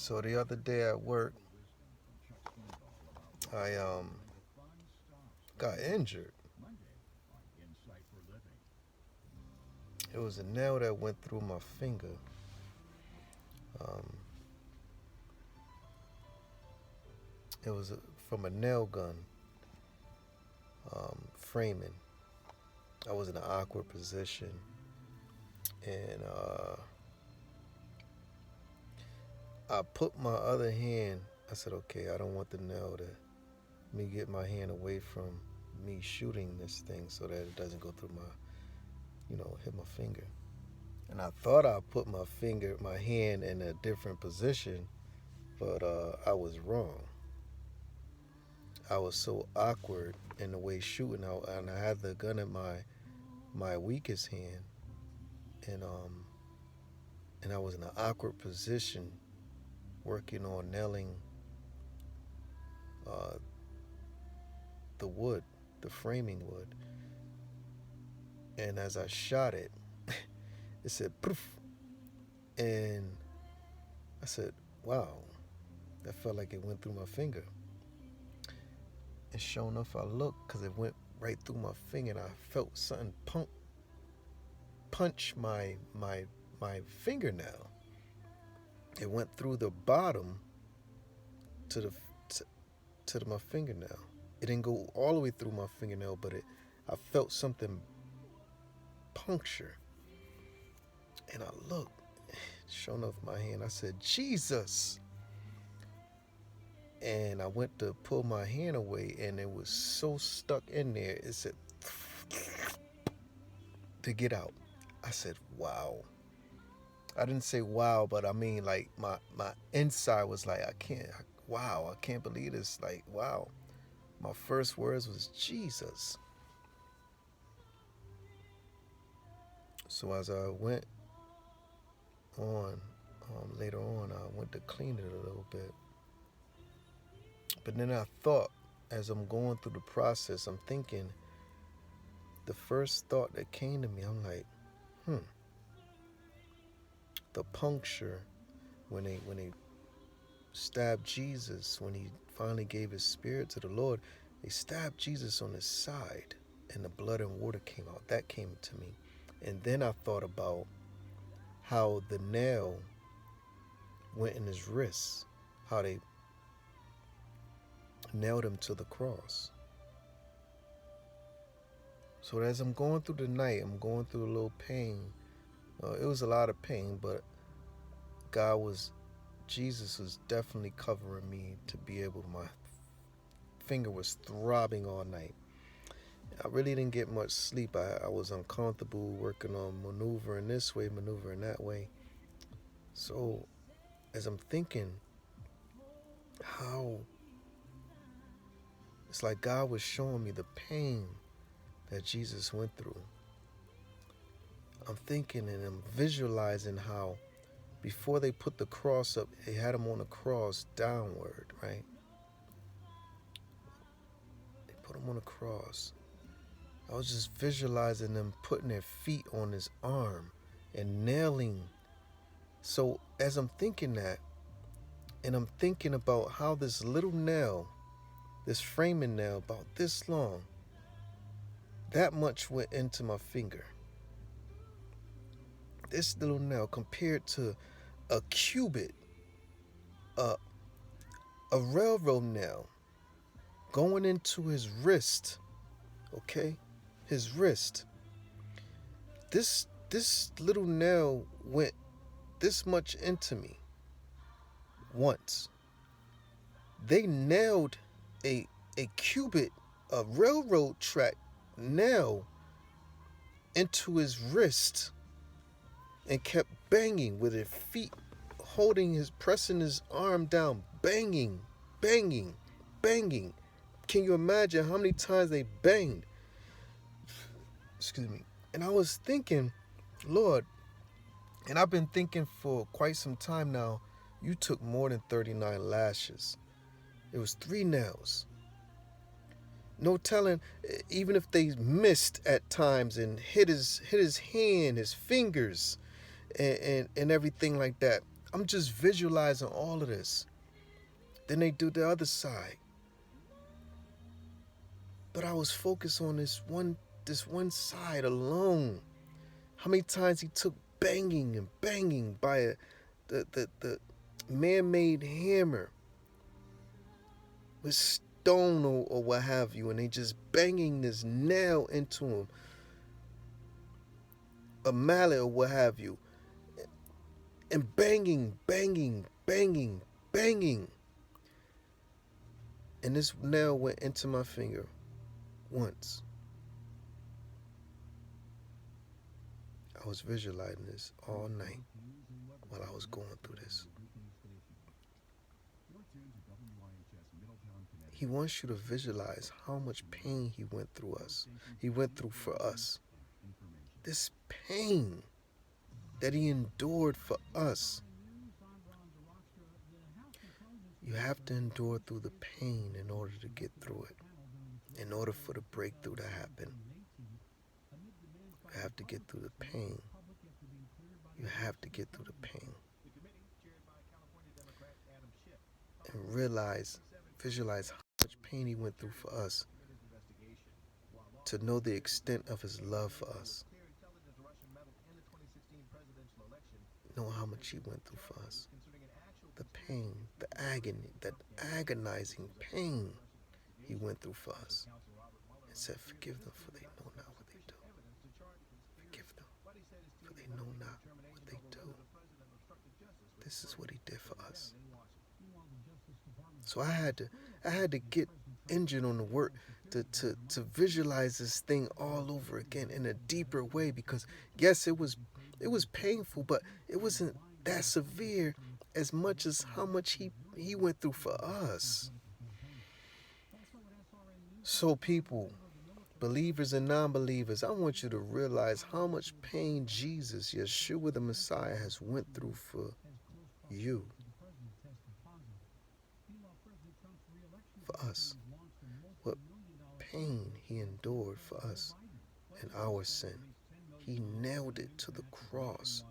So the other day at work, I got injured. It was a nail that went through my finger. Um, it was from a nail gun framing. I was in an awkward position, and I put my other hand. I said, "Okay, I don't want the nail to me get my hand away from me shooting this thing so that it doesn't go through my, hit my finger." And I thought I put my hand in a different position, but I was wrong. I was so awkward in the way shooting out, and I had the gun in my weakest hand, and I was in an awkward position working on nailing uh, the wood, the framing wood. And as I shot it, it said poof, and I said, "Wow, that felt like it went through my finger." And sure enough, I looked because it went right through my finger, and I felt something punch my fingernail. It went through the bottom to the to my fingernail. It didn't go all the way through my fingernail, but I felt something puncture. And I looked, sure enough, my hand. I said, "Jesus!" And I went to pull my hand away, and it was so stuck in there. It said to get out. I said, "Wow." I didn't say wow, but I mean like my inside was like, wow, I can't believe this. Like, wow. My first words was Jesus. So as I went on, later on, I went to clean it a little bit. But then I thought, as I'm going through the process, I'm thinking, the first thought that came to me, I'm like, the puncture when they stabbed Jesus, when he finally gave his spirit to the Lord, they stabbed Jesus on his side, and the blood and water came out. That came to me. And then I thought about how the nail went in his wrist, how they nailed him to the cross. So as I'm going through the night, I'm going through a little pain. It was a lot of pain, but Jesus was definitely covering me to be able, my finger was throbbing all night. I really didn't get much sleep. I was uncomfortable working on maneuvering this way, maneuvering that way. So as I'm thinking how it's like God was showing me the pain that Jesus went through. I'm thinking and I'm visualizing how before they put the cross up, they had him on a cross downward, right? They put him on a cross. I was just visualizing them putting their feet on his arm and nailing. So as I'm thinking that, and I'm thinking about how this little nail, this framing nail about this long, that much went into my finger. This little nail compared to a cubit, a, a railroad nail going into his wrist, okay? His wrist. This little nail went this much into me once. They nailed a cubit, a railroad track nail into his wrist and kept banging with their feet pressing his arm down, banging, banging, banging. Can you imagine how many times they banged? Excuse me. And I was thinking, Lord, and I've been thinking for quite some time now, you took more than 39 lashes. It was 3 nails. No telling, even if they missed at times and hit his hand, his fingers, and everything like that. I'm just visualizing all of this. Then they do the other side. But I was focused on this one side alone. How many times he took banging and banging by the man-made hammer with stone or what have you, and they just banging this nail into him, a mallet or what have you, and banging, banging, banging, banging. And this nail went into my finger once. I was visualizing this all night while I was going through this. He wants you to visualize how much pain he went through us. He went through for us. This pain that he endured for us. You have to endure through the pain in order to get through it. In order for the breakthrough to happen, you have to get through the pain. You have to get through the pain. And visualize how much pain he went through for us. To know the extent of his love for us. Know how much he went through for us. The pain, the agony, that agonizing pain he went through for us. And said, forgive them, for they know not what they do. Forgive them, for they know not what they do. This is what he did for us. So I had to get injured on the work to visualize this thing all over again in a deeper way, because yes, it was painful, but it wasn't that severe as much as how much he went through for us. So people, believers and non-believers, I want you to realize how much pain Jesus, Yeshua the Messiah, has went through for you. For us. What pain he endured for us and our sin. He nailed it to the cross.